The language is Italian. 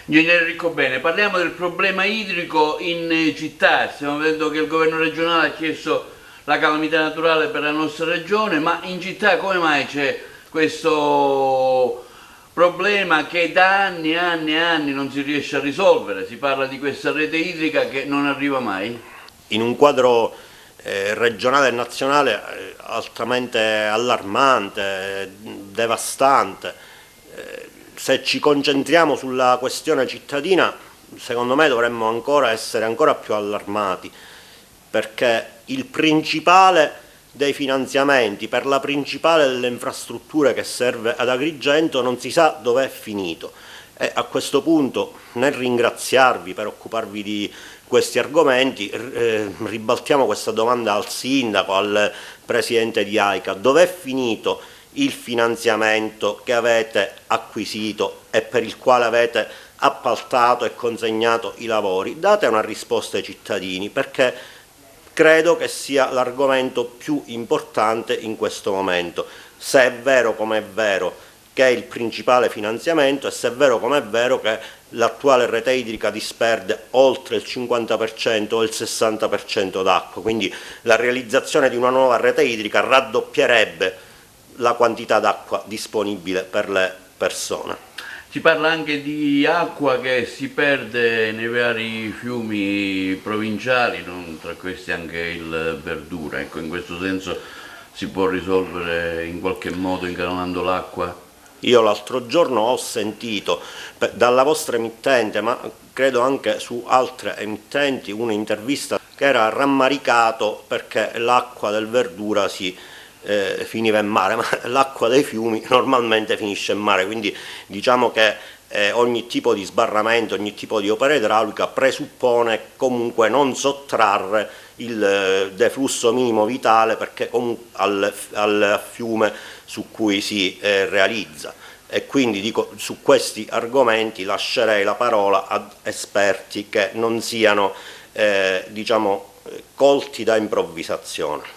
Ingegnere Riccobene, parliamo del problema idrico in città. Stiamo vedendo che il governo regionale ha chiesto la calamità naturale per la nostra regione, ma in città come mai c'è questo problema che da anni e anni e anni non si riesce a risolvere? Si parla di questa rete idrica che non arriva mai? In un quadro regionale e nazionale altamente allarmante, devastante. Se ci concentriamo sulla questione cittadina, secondo me dovremmo essere ancora più allarmati, perché il principale dei finanziamenti per la principale delle infrastrutture che serve ad Agrigento non si sa dove è finito. E a questo punto, nel ringraziarvi per occuparvi di questi argomenti, ribaltiamo questa domanda al sindaco, al presidente di AICA: dov'è finito il finanziamento che avete acquisito e per il quale avete appaltato e consegnato i lavori? Date una risposta ai cittadini, perché credo che sia l'argomento più importante in questo momento. Se è vero come è vero che è il principale finanziamento, e se è vero come è vero che l'attuale rete idrica disperde oltre il 50% o il 60% d'acqua, quindi la realizzazione di una nuova rete idrica raddoppierebbe la quantità d'acqua disponibile per le persone. Si parla anche di acqua che si perde nei vari fiumi provinciali, tra questi anche il Verdura. Ecco, in questo senso si può risolvere in qualche modo incanalando l'acqua? Io l'altro giorno ho sentito dalla vostra emittente, ma credo anche su altre emittenti, un'intervista che era rammaricato perché l'acqua del Verdura finiva in mare, ma l'acqua dei fiumi normalmente finisce in mare, quindi diciamo che ogni tipo di sbarramento, ogni tipo di opera idraulica presuppone comunque non sottrarre il deflusso minimo vitale perché al fiume su cui si realizza. E quindi dico, su questi argomenti lascerei la parola ad esperti che non siano diciamo, colti da improvvisazione.